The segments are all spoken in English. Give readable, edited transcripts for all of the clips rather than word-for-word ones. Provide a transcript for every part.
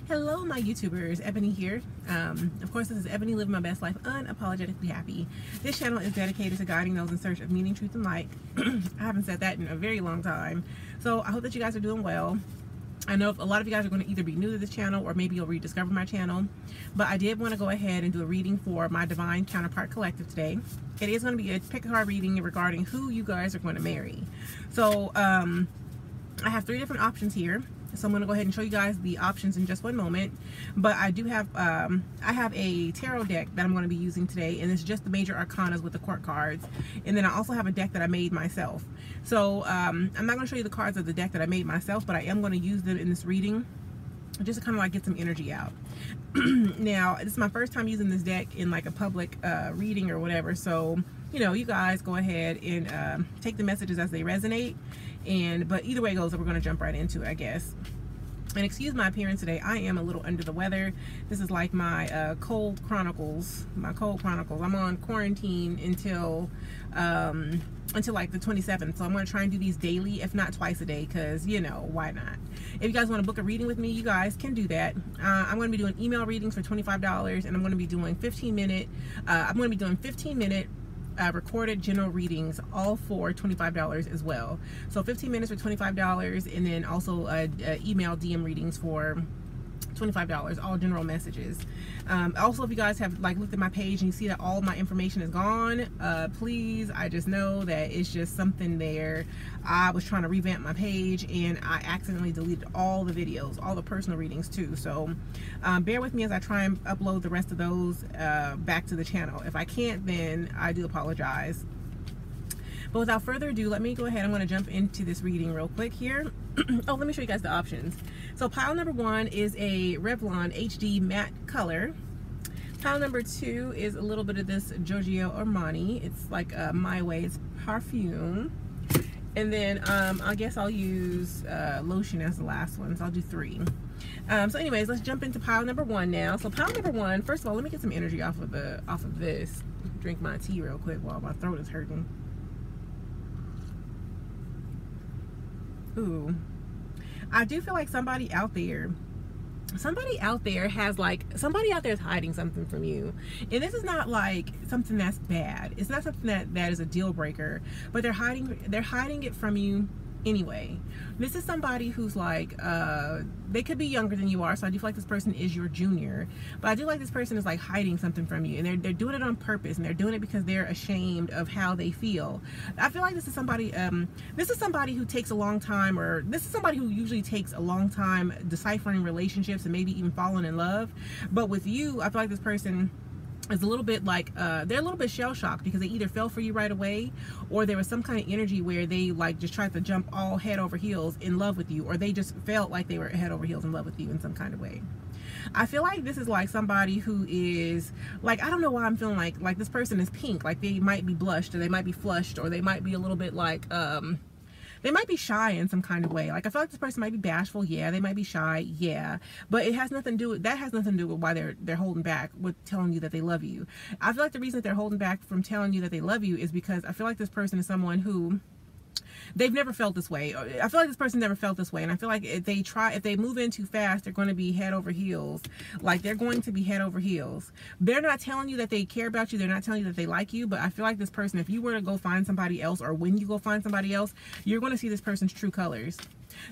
Hello my YouTubers, Ebony here. Of course this is Ebony living my best life unapologetically happy. This channel is dedicated to guiding those in search of meaning, truth, and light. I haven't said that in a very long time. So I hope that you guys are doing well. I know a lot of you guys are going to either be new to this channel or maybe you'll rediscover my channel. But I did want to go ahead and do a reading for my Divine Counterpart Collective today. It is going to be a pick a card reading regarding who you guys are going to marry. So I have 3 different options here. So I'm going to go ahead and show you guys the options in just one moment. But I do have, I have a tarot deck that I'm going to be using today. And it's just the major arcanas with the court cards. And then I also have a deck that I made myself. So I'm not going to show you the cards of the deck that I made myself. But I am going to use them in this reading. Just to kind of like get some energy out. Now, this is my first time using this deck in like a public reading or whatever. So, you know, you guys go ahead and take the messages as they resonate. But either way it goes, we're going to jump right into it, I guess. And excuse my appearance today. I am a little under the weather. This is like my cold chronicles. My cold chronicles. I'm on quarantine until like the 27th. So I'm going to try and do these daily, if not twice a day, because, you know, why not? If you guys want to book a reading with me, you guys can do that. I'm going to be doing email readings for $25, and I'm going to be doing 15-minute. I'm going to be doing 15-minute. Recorded general readings, all for $25 as well. So 15 minutes for $25, and then also email DM readings for $25, all general messages. Also, if you guys have like looked at my page and you see that all my information is gone, please, I just know that it's just something there. I was trying to revamp my page and I accidentally deleted all the videos, all the personal readings too. So bear with me as I try and upload the rest of those back to the channel. If I can't, then I do apologize. But without further ado, let me go ahead. I'm going to jump into this reading real quick here. Oh, let me show you guys the options. So pile number 1 is a Revlon HD matte color. Pile number 2 is a little bit of this Giorgio Armani. It's like My Way. It's perfume. And then I guess I'll use lotion as the last one. So I'll do 3. So anyways, let's jump into pile number 1 now. So pile number 1, first of all, let me get some energy off of this. Drink my tea real quick while my throat is hurting. Ooh, I do feel like somebody out there has like, somebody out there is hiding something from you. And this is not like something that's bad. It's not something that is a deal breaker, but they're hiding it from you anyway. This is somebody who's like, they could be younger than you are, so I do feel like this person is your junior, but I do like this person is like hiding something from you, and they're doing it on purpose, and they're doing it because they're ashamed of how they feel. I feel like this is somebody who takes a long time, or this is somebody who usually takes a long time deciphering relationships and maybe even falling in love. But with you, I feel like this person is a little bit like, they're a little bit shell-shocked because they either fell for you right away, or there was some kind of energy where they like just tried to jump all head over heels in love with you, or they just felt like they were head over heels in love with you in some kind of way. I feel like this is like somebody who is like, I don't know why I'm feeling like this person is pink, like they might be blushed, or they might be flushed, or they might be a little bit like they might be shy in some kind of way. Like I feel like this person might be bashful, yeah. They might be shy, yeah. But it has nothing to do with, that has nothing to do with why they're holding back with telling you that they love you. I feel like the reason that they're holding back from telling you that they love you is because I feel like this person is someone who, they've never felt this way. I feel like this person never felt this way, and I feel like if they move in too fast, they're going to be head over heels. Like they're going to be head over heels. They're not telling you that they care about you. They're not telling you that they like you. But I feel like this person, if you were to go find somebody else, or when you go find somebody else, you're going to see this person's true colors.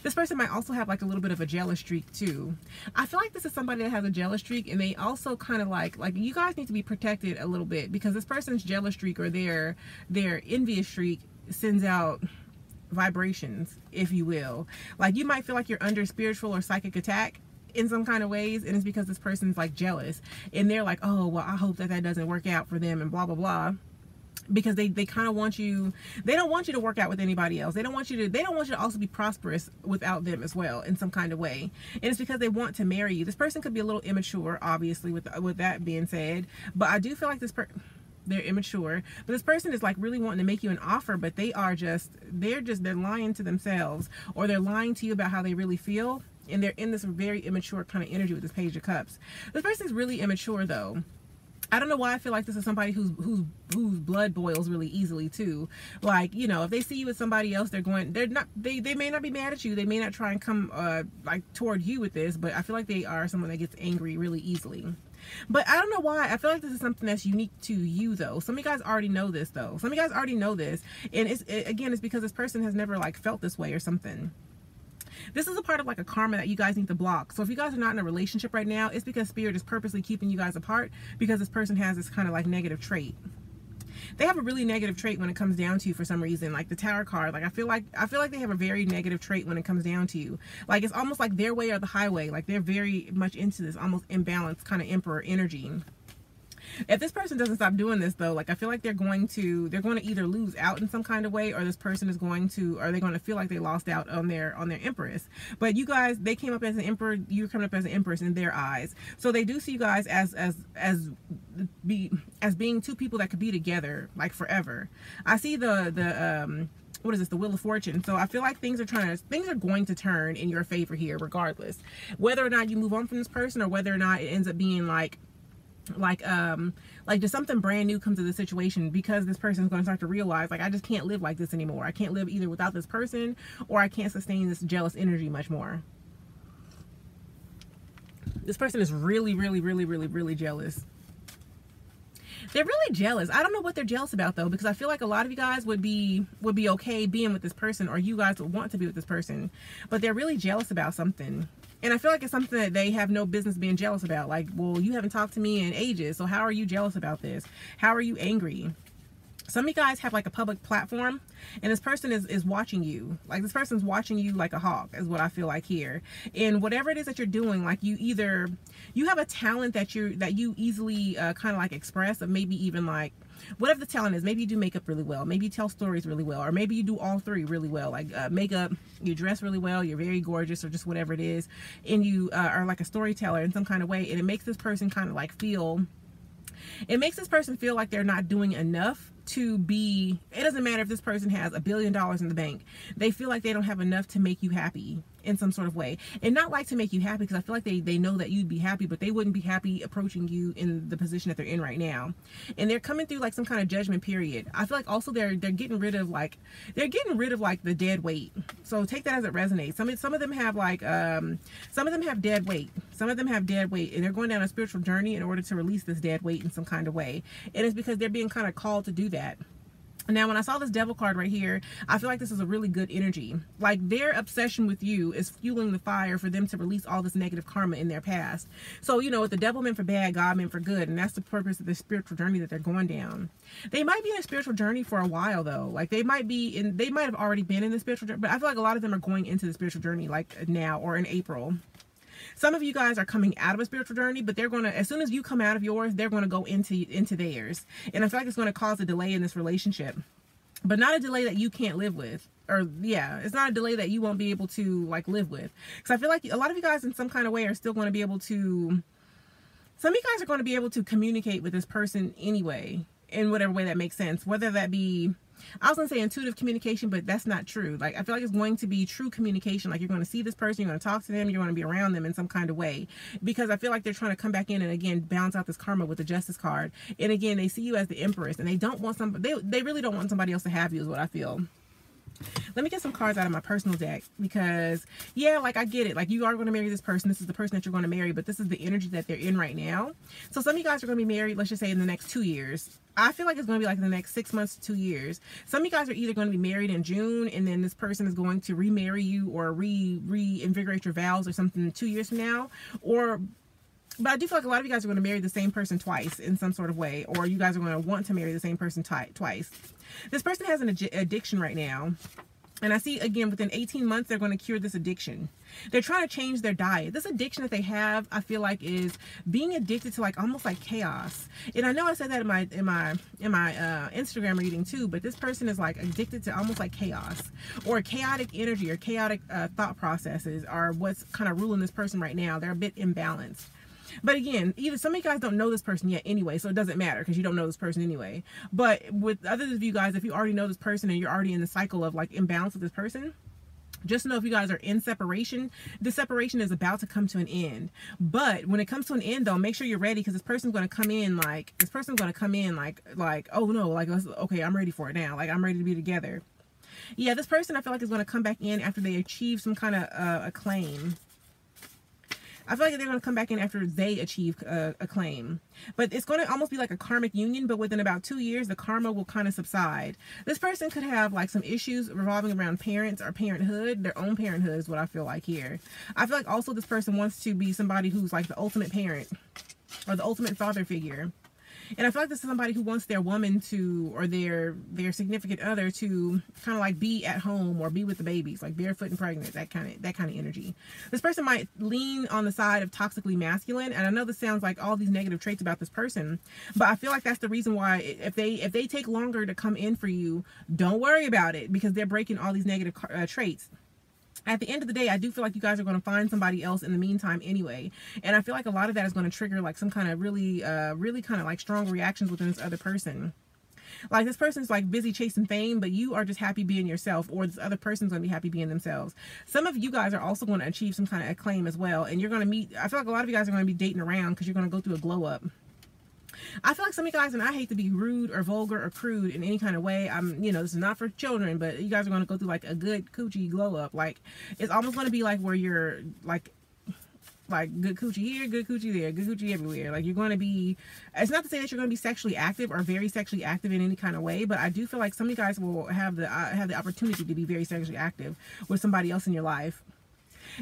This person might also have like a little bit of a jealous streak too. I feel like this is somebody that has a jealous streak, and they also kind of like you guys need to be protected a little bit, because this person's jealous streak or their envious streak sends out vibrations, if you will. Like you might feel like you're under spiritual or psychic attack in some kind of ways, and it's because this person's like jealous, and they're like, oh well, I hope that doesn't work out for them, and blah blah blah, because they kind of want you, they don't want you to work out with anybody else. They don't want you to also be prosperous without them as well in some kind of way. And it's because they want to marry you. This person could be a little immature, obviously, with that being said, but I do feel like they're immature, but this person is like really wanting to make you an offer, but they're lying to themselves, or they're lying to you about how they really feel, and they're in this very immature kind of energy with this Page of Cups. This person is really immature though. I don't know why I feel like this is somebody whose blood boils really easily too. Like, you know, if they see you with somebody else, they may not be mad at you. They may not try and come like toward you with this, but I feel like they are someone that gets angry really easily. But I don't know why. I feel like this is something that's unique to you though. Some of you guys already know this though. Some of you guys already know this. And again, it's because this person has never like felt this way or something. This is a part of like a karma that you guys need to block. So if you guys are not in a relationship right now, it's because Spirit is purposely keeping you guys apart because this person has this kind of like negative trait. They have a really negative trait when it comes down to you for some reason. Like the Tower card, like I feel like they have a very negative trait when it comes down to you. Like it's almost like their way or the highway. Like they're very much into this almost imbalanced kind of Emperor energy. If this person doesn't stop doing this though, like I feel like they're going to either lose out in some kind of way, or this person is going to, or they're going to feel like they lost out on their Empress. But you guys, they came up as an Emperor, you're coming up as an Empress in their eyes. So they do see you guys as being two people that could be together like forever. I see the what is this, the Wheel of Fortune. So I feel like things are going to turn in your favor here regardless, whether or not you move on from this person, or whether or not it ends up being like does something brand new come to the situation, because this person is going to start to realize, like, I just can't live like this anymore. I can't live either without this person, or I can't sustain this jealous energy much more. This person is really, really, really, really, really jealous. They're really jealous. I don't know what they're jealous about though, because I feel like a lot of you guys would be okay being with this person, or you guys would want to be with this person, but they're really jealous about something. And I feel like it's something that they have no business being jealous about. Like, well, you haven't talked to me in ages, so how are you jealous about this? How are you angry? Some of you guys have like a public platform, and this person is watching you. Like this person's watching you like a hawk is what I feel like here. And whatever it is that you're doing, like you have a talent that you easily kind of like express, or maybe even like whatever the talent is. Maybe you do makeup really well, maybe you tell stories really well, or maybe you do all three really well, like makeup, you dress really well, you're very gorgeous, or just whatever it is, and you are like a storyteller in some kind of way, and it makes this person kind of like feel like they're not doing enough to be, it doesn't matter if this person has $1 billion in the bank, they feel like they don't have enough to make you happy in some sort of way. And not like to make you happy, because I feel like they know that you'd be happy, but they wouldn't be happy approaching you in the position that they're in right now. And they're coming through like some kind of judgment period. I feel like also they're getting rid of like the dead weight. So take that as it resonates. Some of them have like some of them have dead weight. Some of them have dead weight, and they're going down a spiritual journey in order to release this dead weight in some kind of way. And it's because they're being kind of called to do that. Now, when I saw this Devil card right here, I feel like this is a really good energy. Like their obsession with you is fueling the fire for them to release all this negative karma in their past. So, you know, what the devil meant for bad, God meant for good. And that's the purpose of the spiritual journey that they're going down. They might be in a spiritual journey for a while though. Like they might have already been in the spiritual journey, but I feel like a lot of them are going into the spiritual journey like now or in April. Some of you guys are coming out of a spiritual journey, but they're going to, as soon as you come out of yours, they're going to go into theirs. And I feel like it's going to cause a delay in this relationship, but not a delay that you can't live with. Or yeah, it's not a delay that you won't be able to like live with. Because I feel like a lot of you guys in some kind of way are still going to be able to, some of you guys are going to be able to communicate with this person anyway, in whatever way that makes sense. Whether that be, I was going to say intuitive communication, but that's not true. Like, I feel like it's going to be true communication. Like, you're going to see this person, you're going to talk to them, you're going to be around them in some kind of way. Because I feel like they're trying to come back in and, again, balance out this karma with the Justice card. And, again, they see you as the Empress, and they don't want somebody, they really don't want somebody else to have you, is what I feel. Let me get some cards out of my personal deck, because, yeah, like, I get it. Like, you are going to marry this person. This is the person that you're going to marry, but this is the energy that they're in right now. So some of you guys are going to be married, let's just say, in the next 2 years. I feel like it's going to be like in the next 6 months to 2 years. Some of you guys are either going to be married in June, and then this person is going to remarry you or reinvigorate your vows or something 2 years from now. But I do feel like a lot of you guys are going to marry the same person twice in some sort of way, or you guys are going to want to marry the same person twice. This person has an addiction right now. And I see, again, within 18 months, they're going to cure this addiction. They're trying to change their diet. This addiction that they have, I feel like, is being addicted to like almost like chaos. And I know I said that in my Instagram reading too, but this person is like addicted to almost like chaos or chaotic energy or chaotic thought processes are what's kind of ruling this person right now. They're a bit imbalanced. But again, either some of you guys don't know this person yet anyway, so it doesn't matter because you don't know this person anyway. But with others of you guys, if you already know this person and you're already in the cycle of like imbalance with this person, Just know if you guys are in separation, the separation is about to come to an end. But when it comes to an end, though, make sure you're ready, because this person's going to come in like, oh no, like, okay, I'm ready for it now. Like, I'm ready to be together. Yeah, this person I feel like is going to come back in after they achieve some kind of acclaim. I feel like they're going to come back in after they achieve acclaim. But it's going to almost be like a karmic union, but within about 2 years, the karma will kind of subside. This person could have like some issues revolving around parents or parenthood. Their own parenthood is what I feel like here. I feel like also this person wants to be somebody who's like the ultimate parent or the ultimate father figure. And I feel like this is somebody who wants their woman to, or their significant other to kind of like be at home or be with the babies, like barefoot and pregnant, that kind of energy. This person might lean on the side of toxically masculine. And I know this sounds like all these negative traits about this person, but I feel like that's the reason why if they take longer to come in for you, don't worry about it, because they're breaking all these negative traits. At the end of the day, I do feel like you guys are going to find somebody else in the meantime anyway. And I feel like a lot of that is going to trigger like some kind of really kind of like strong reactions within this other person. Like this person's like busy chasing fame, but you are just happy being yourself, or this other person's going to be happy being themselves. Some of you guys are also going to achieve some kind of acclaim as well. And you're going to meet, I feel like a lot of you guys are going to be dating around because you're going to go through a glow up. I feel like some of you guys, and I hate to be rude or vulgar or crude in any kind of way, you know, this is not for children, but you guys are going to go through like a good coochie glow up. Like, it's almost going to be like where you're like good coochie here, good coochie there, good coochie everywhere. Like, you're going to be, it's not to say that you're going to be sexually active or very sexually active in any kind of way, but I do feel like some of you guys will have the opportunity to be very sexually active with somebody else in your life.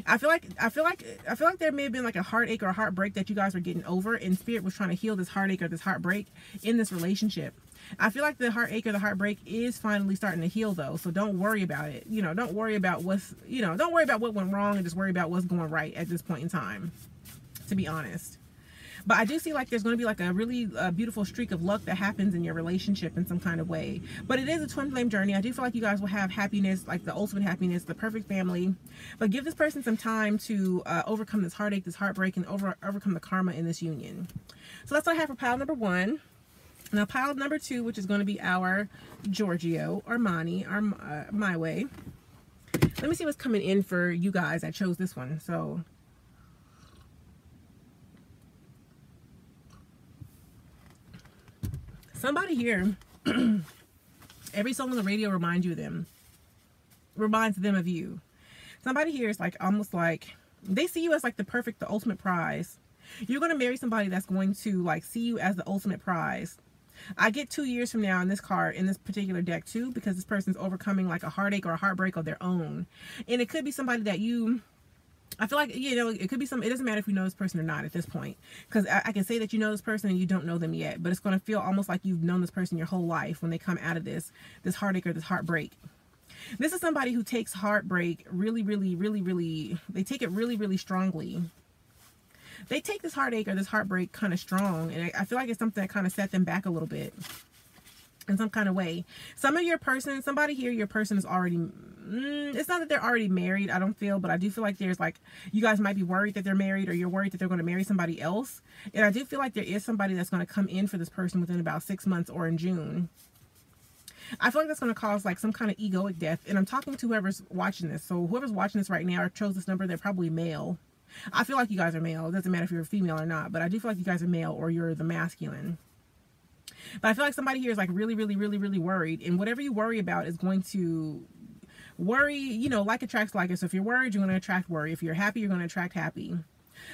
I feel like there may have been like a heartache or a heartbreak that you guys were getting over, and Spirit was trying to heal this heartache or this heartbreak in this relationship. I feel like the heartache or the heartbreak is finally starting to heal though, so don't worry about it. You know, don't worry about don't worry about what went wrong, and just worry about what's going right at this point in time, to be honest. But I do see like there's going to be like a really beautiful streak of luck that happens in your relationship in some kind of way. But it is a twin flame journey. I do feel like you guys will have happiness, like the ultimate happiness, the perfect family. But give this person some time to overcome this heartache, this heartbreak, and overcome the karma in this union. So that's what I have for pile number 1. Now pile number 2, which is going to be our Giorgio, Armani, My Way. Let me see what's coming in for you guys. I chose this one. So somebody here, every song on the radio reminds them of you. Somebody here is like almost like they see you as like the ultimate prize. You're going to marry somebody that's going to like see you as the ultimate prize. I get 2 years from now in this card, in this particular deck too, because this person's overcoming like a heartache or a heartbreak of their own. And it could be somebody that I feel like, you know, it could be it doesn't matter if you know this person or not at this point, because I can say that you know this person and you don't know them yet, but it's going to feel almost like you've known this person your whole life when they come out of this heartache or this heartbreak. This is somebody who takes heartbreak really, they take it really strongly. They take this heartache or this heartbreak kind of strong, and I feel like it's something that kind of set them back a little bit in some kind of way. Somebody here, your person is already, it's not that they're already married, I don't feel, but I do feel like there's like, you guys might be worried that they're married, or you're worried that they're going to marry somebody else. And I do feel like there is somebody that's going to come in for this person within about 6 months or in June. I feel like that's going to cause like some kind of egoic death. And I'm talking to whoever's watching this. So whoever's watching this right now or chose this number, they're probably male. I feel like you guys are male. It doesn't matter if you're a female or not, but I do feel like you guys are male or you're the masculine. But I feel like somebody here is like really worried, and whatever you worry about is going to worry, you know, like attracts like. So if you're worried, you're going to attract worry. If you're happy, you're going to attract happy.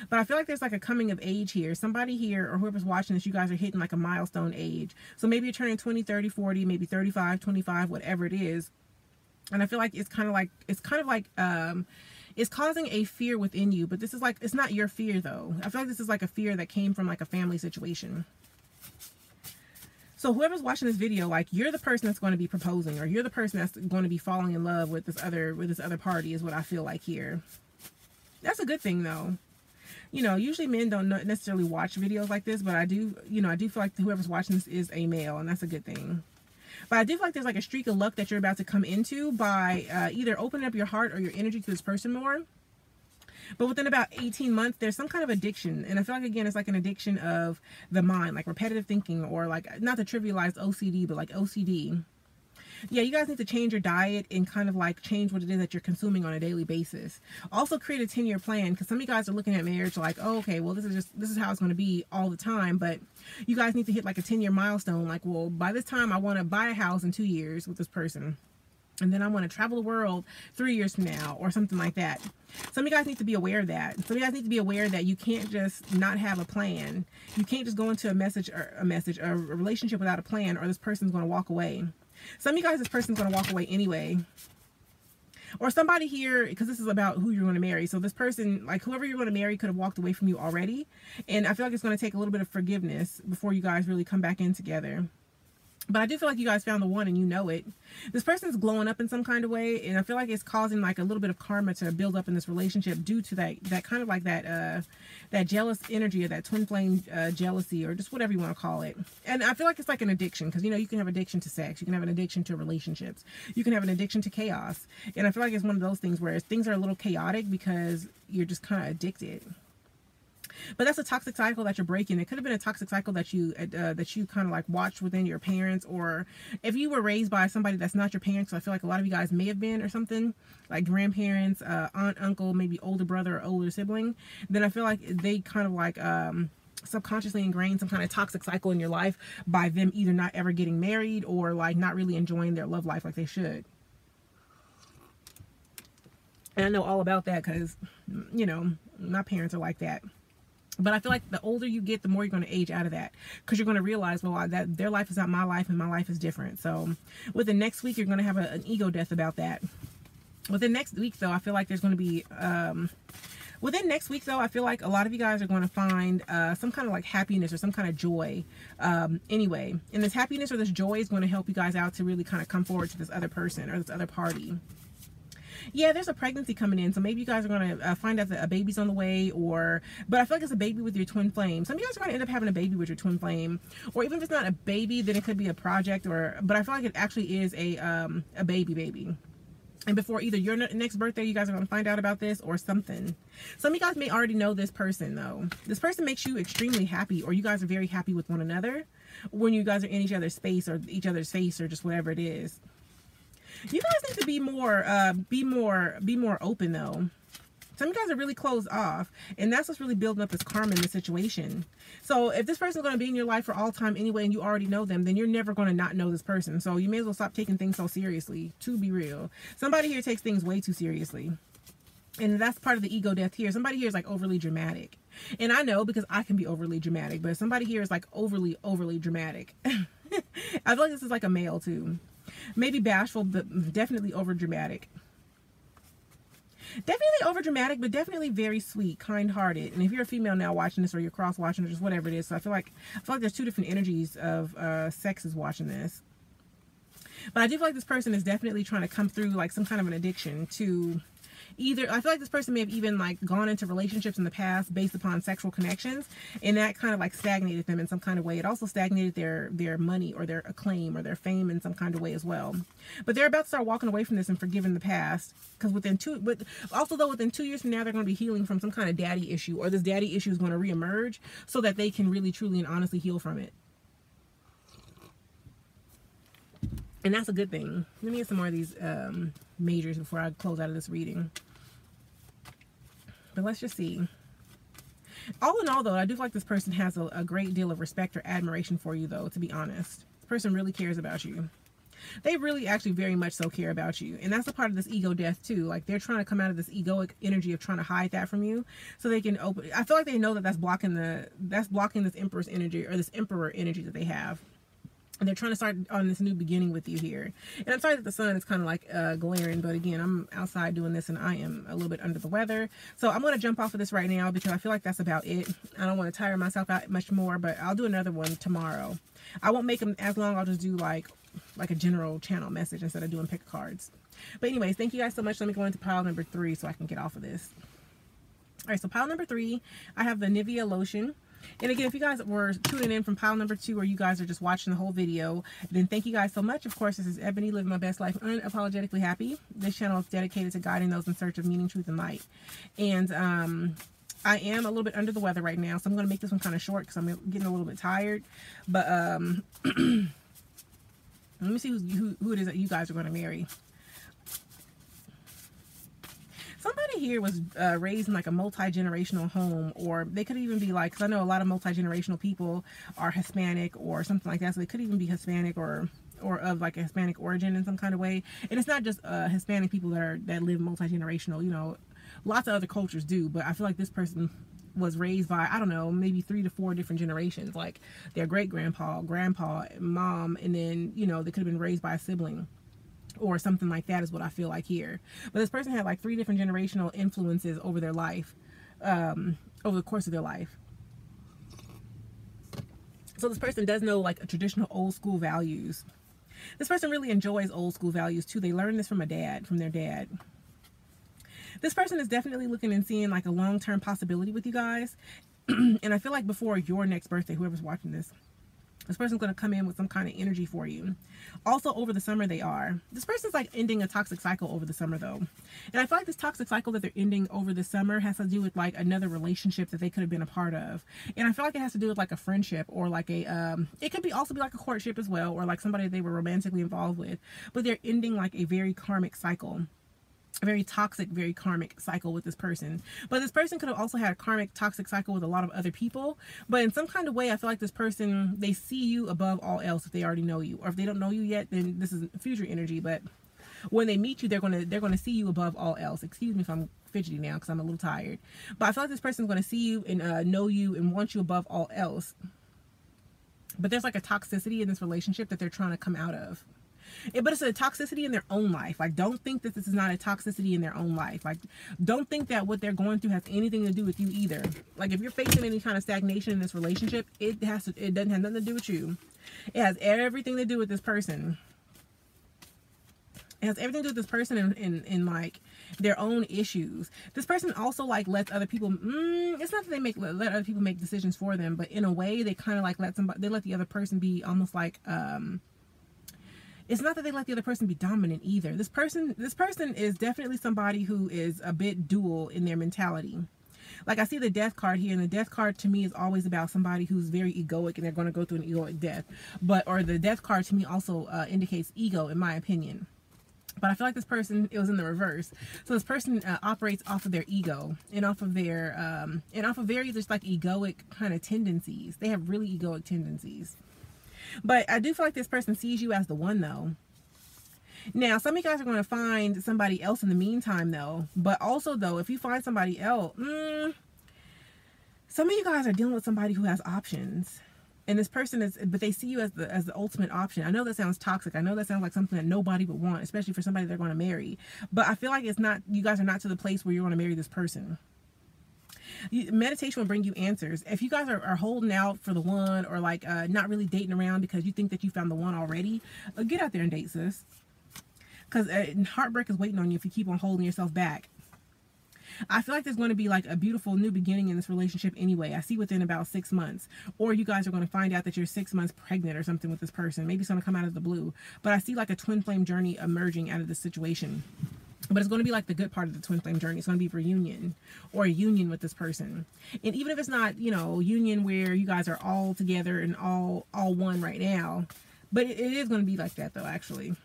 But I feel like there's like a coming of age here. Somebody here, or whoever's watching this, you guys are hitting like a milestone age. So maybe you're turning 20, 30, 40, maybe 35, 25, whatever it is. And I feel like it's causing a fear within you, but this is like, it's not your fear though. I feel like this is like a fear that came from like a family situation. So whoever's watching this video, like, you're the person that's going to be proposing, or you're the person that's going to be falling in love with this other party, is what I feel like here. That's a good thing though. You know, usually men don't necessarily watch videos like this, but I do feel like whoever's watching this is a male, and that's a good thing. But I do feel like there's like a streak of luck that you're about to come into by either opening up your heart or your energy to this person more. But within about 18 months, there's some kind of addiction. And I feel like, again, it's like an addiction of the mind, like repetitive thinking, or like, not to trivialize OCD, but like OCD. Yeah, you guys need to change your diet and kind of like change what it is that you're consuming on a daily basis. Also create a 10-year plan, because some of you guys are looking at marriage like, oh, okay, well, this is how it's going to be all the time. But you guys need to hit like a 10-year milestone. Like, well, by this time I want to buy a house in 2 years with this person. And then I want to travel the world 3 years from now, or something like that. Some of you guys need to be aware of that. Some of you guys need to be aware that you can't just not have a plan. You can't just go into a relationship without a plan, or this person's going to walk away. Some of you guys, this person's going to walk away anyway. Or somebody here, because this is about who you're going to marry. So this person, like whoever you're going to marry, could have walked away from you already. And I feel like it's going to take a little bit of forgiveness before you guys really come back in together. But I do feel like you guys found the one, and you know it. This person's glowing up in some kind of way, and I feel like it's causing like a little bit of karma to build up in this relationship due to that kind of like that jealous energy, or that twin flame jealousy, or just whatever you want to call it. And I feel like it's like an addiction, because you know you can have addiction to sex, you can have an addiction to relationships, you can have an addiction to chaos, and I feel like it's one of those things where things are a little chaotic because you're just kind of addicted. But that's a toxic cycle that you're breaking. It could have been a toxic cycle that you kind of like watched within your parents, or if you were raised by somebody that's not your parents. So I feel like a lot of you guys may have been, or something like grandparents, aunt, uncle, maybe older brother or older sibling. Then I feel like they kind of like subconsciously ingrained some kind of toxic cycle in your life by them either not ever getting married, or like not really enjoying their love life like they should. And I know all about that because, you know, my parents are like that. But I feel like the older you get, the more you're going to age out of that, because you're going to realize, well, that their life is not my life, and my life is different. So within next week, you're going to have an ego death about that. Within next week, though, I feel like there's going to be, within next week, though, I feel like a lot of you guys are going to find some kind of like happiness or some kind of joy anyway. And this happiness or this joy is going to help you guys out to really kind of come forward to this other person or this other party. Yeah, there's a pregnancy coming in, so maybe you guys are going to find out that a baby's on the way, but I feel like it's a baby with your twin flame. Some of you guys are going to end up having a baby with your twin flame, or even if it's not a baby, then it could be a project, but I feel like it actually is a baby. And before either your next birthday, you guys are going to find out about this or something. Some of you guys may already know this person, though. This person makes you extremely happy, or you guys are very happy with one another when you guys are in each other's space or each other's face, or just whatever it is. You guys need to be more open, though. Some of you guys are really closed off, and that's what's really building up this karma in the situation. So if this person's going to be in your life for all time anyway, and you already know them, then you're never going to not know this person. So you may as well stop taking things so seriously, to be real. Somebody here takes things way too seriously. And that's part of the ego death here. Somebody here is like overly dramatic. And I know, because I can be overly dramatic, but somebody here is like overly dramatic. I feel like this is like a male too. Maybe bashful, but definitely over dramatic. Definitely over dramatic, but definitely very sweet, kind hearted. And if you're a female now watching this, or you're cross watching, or just whatever it is, so I feel like there's two different energies of sexes watching this. But I do feel like this person is definitely trying to come through like some kind of an addiction to either. I feel like this person may have even like gone into relationships in the past based upon sexual connections, and that kind of like stagnated them in some kind of way. It also stagnated their money or their acclaim or their fame in some kind of way as well. But they're about to start walking away from this and forgiving the past, because within 2 years from now, they're going to be healing from some kind of daddy issue, or this daddy issue is going to reemerge, so that they can really, truly, and honestly heal from it. And that's a good thing. Let me get some more of these majors before I close out of this reading. But let's just see. All in all, though, I do feel like this person has a great deal of respect or admiration for you, though, to be honest. This person really cares about you. They really actually very much so care about you. And that's a part of this ego death, too. Like, they're trying to come out of this egoic energy of trying to hide that from you, so they can open. I feel like they know that that's blocking this Empress energy, or this Emperor energy that they have. And they're trying to start on this new beginning with you here. And I'm sorry that the sun is kind of like glaring, but again, I'm outside doing this and I am a little bit under the weather. So I'm going to jump off of this right now, because I feel like that's about it. I don't want to tire myself out much more, but I'll do another one tomorrow. I won't make them as long. I'll just do like a general channel message instead of doing pick cards. But anyways, thank you guys so much. Let me go into pile number 3 so I can get off of this. All right, so pile number 3, I have the Nivea lotion. And again, if you guys were tuning in from pile number 2, or you guys are just watching the whole video, then thank you guys so much. Of course, this is Ebony, living my best life unapologetically happy. This channel is dedicated to guiding those in search of meaning, truth, and light. And I am a little bit under the weather right now, so I'm going to make this one kind of short because I'm getting a little bit tired. But Let me see who it is that you guys are going to marry. Somebody here was raised in like a multi-generational home, or they could even be like, because I know a lot of multi-generational people are Hispanic or something like that, so they could even be Hispanic or of like a Hispanic origin in some kind of way. And it's not just Hispanic people that live multi-generational, you know, lots of other cultures do, but I feel like this person was raised by, I don't know, maybe 3 to 4 different generations, like their great-grandpa, grandpa, mom, and then, you know, they could have been raised by a sibling or something like that is what I feel like here. But this person had like 3 different generational influences over their life, over the course of their life. So this person does know like a traditional old school values. This person really enjoys old school values too. They learned this from their dad. This person is definitely looking and seeing like a long-term possibility with you guys. And I feel like before your next birthday, whoever's watching this person's going to come in with some kind of energy for you. Also over the summer they are. This person's like ending a toxic cycle over the summer though. And I feel like this toxic cycle that they're ending over the summer has to do with like another relationship that they could have been a part of. And I feel like it has to do with like a friendship or like a, it could be also be like a courtship as well, or like somebody they were romantically involved with. But they're ending like a very karmic cycle. A very toxic, very karmic cycle with this person. But this person could have also had a karmic, toxic cycle with a lot of other people. But in some kind of way, I feel like this person, they see you above all else if they already know you. Or if they don't know you yet, then this is future energy. But when they meet you, they're gonna see you above all else. Excuse me if I'm fidgety now because I'm a little tired. But I feel like this person's going to see you and know you and want you above all else. But there's like a toxicity in this relationship that they're trying to come out of. But it's a toxicity in their own life. Like, don't think that this is not a toxicity in their own life. Like, don't think that what they're going through has anything to do with you either. Like, if you're facing any kind of stagnation in this relationship, it doesn't have nothing to do with you. It has everything to do with this person. It has everything to do with this person in like their own issues. This person also like lets other people. It's not that they let other people make decisions for them, but in a way they kind of like let the other person be almost like It's not that they let the other person be dominant either. This person is definitely somebody who is a bit dual in their mentality. Like I see the death card here, and the death card to me is always about somebody who's very egoic and they're going to go through an egoic death. Or the death card to me also indicates ego, in my opinion. But I feel like this person, it was in the reverse. So this person operates off of their ego and off of their, and off of very just like egoic kind of tendencies. They have really egoic tendencies. But I do feel like this person sees you as the one though. Now, some of you guys are going to find somebody else in the meantime though. But also though, if you find somebody else, some of you guys are dealing with somebody who has options. And this person is, but they see you as the ultimate option. I know that sounds toxic. I know that sounds like something that nobody would want, especially for somebody they're going to marry. But I feel like it's not, you guys are not to the place where you're going to marry this person. Meditation will bring you answers. If you guys are holding out for the one, or like not really dating around because you think that you found the one already, get out there and date, sis. Because heartbreak is waiting on you if you keep on holding yourself back. I feel like there's going to be like a beautiful new beginning in this relationship anyway. I see within about 6 months. Or you guys are going to find out that you're 6 months pregnant or something with this person. Maybe it's going to come out of the blue. But I see like a twin flame journey emerging out of this situation. But it's going to be like the good part of the twin flame journey. It's going to be reunion or a union with this person. And even if it's not, you know, union where you guys are all together and all one right now. But it is going to be like that though, actually.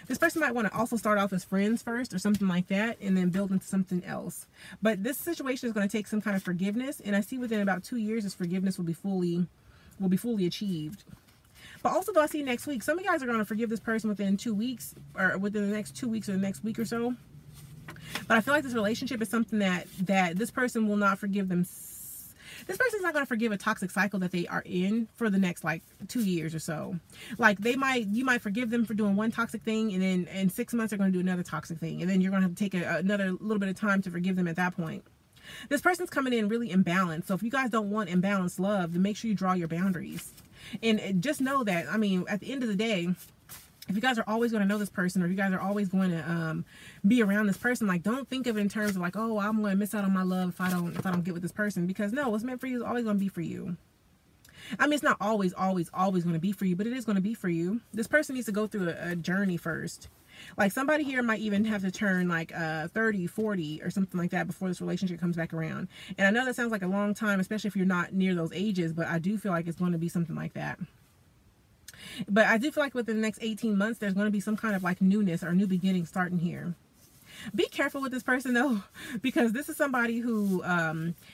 This person might want to also start off as friends first or something like that, and then build into something else. But this situation is going to take some kind of forgiveness, and I see within about 2 years this forgiveness will be fully achieved. But also though, I see next week, some of you guys are going to forgive this person within 2 weeks, or within the next 2 weeks or the next week or so. But I feel like this relationship is something that this person will not forgive them. This person's not going to forgive a toxic cycle that they are in for the next like 2 years or so. Like you might forgive them for doing one toxic thing, and then in 6 months they're going to do another toxic thing, and then you're going to have to take another little bit of time to forgive them at that point. This person's coming in really imbalanced. So if you guys don't want imbalanced love, then make sure you draw your boundaries. And just know that, I mean, at the end of the day, if you guys are always going to know this person, or if you guys are always going to be around this person, like, don't think of it in terms of like, oh, I'm going to miss out on my love if I don't get with this person. Because no, what's meant for you is always going to be for you. I mean, it's not always going to be for you, but it is going to be for you. This person needs to go through a journey first. Like somebody here might even have to turn like 30, 40 or something like that before this relationship comes back around. And I know that sounds like a long time, especially if you're not near those ages, but I do feel like it's going to be something like that. But I do feel like within the next 18 months, there's going to be some kind of like newness or new beginning starting here. Be careful with this person though, because this is somebody who,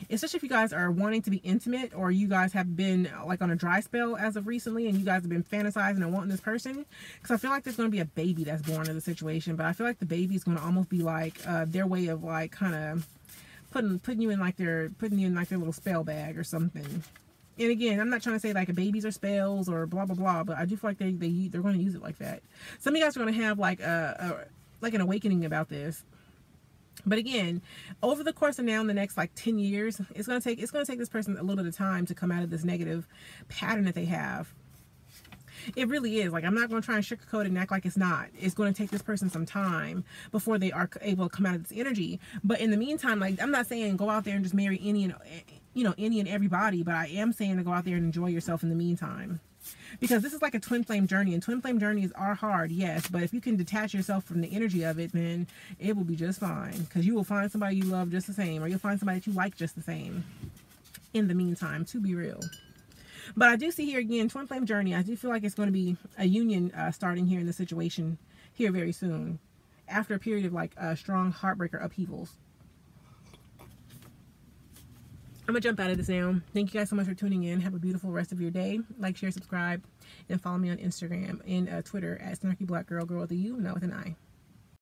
especially if you guys are wanting to be intimate, or you guys have been like on a dry spell as of recently, and you guys have been fantasizing and wanting this person, because I feel like there's going to be a baby that's born in the situation. But I feel like the baby is going to almost be like their way of like kind of putting you in like their little spell bag or something. And again, I'm not trying to say like babies are spells or blah blah blah, but I do feel like they're going to use it like that. Some of you guys are going to have like an awakening about this. But again, over the course of now in the next like 10 years, it's going to take this person a little bit of time to come out of this negative pattern that they have. It really is. Like, I'm not going to try and sugarcoat it and act like it's not. It's going to take this person some time before they are able to come out of this energy. But in the meantime, like, I'm not saying go out there and just marry any and everybody, but I am saying to go out there and enjoy yourself in the meantime. Because this is like a twin flame journey, and twin flame journeys are hard, yes, but if you can detach yourself from the energy of it, then it will be just fine, because you will find somebody you love just the same, or you'll find somebody that you like just the same in the meantime, to be real. But I do see here again, twin flame journey, I do feel like it's going to be a union starting here in the situation here very soon, after a period of like strong heartbreaker upheavals. I'm going to jump out of this now. Thank you guys so much for tuning in. Have a beautiful rest of your day. Like, share, subscribe, and follow me on Instagram and Twitter at SnarkyBlackGirl, girl with a U, not with an I.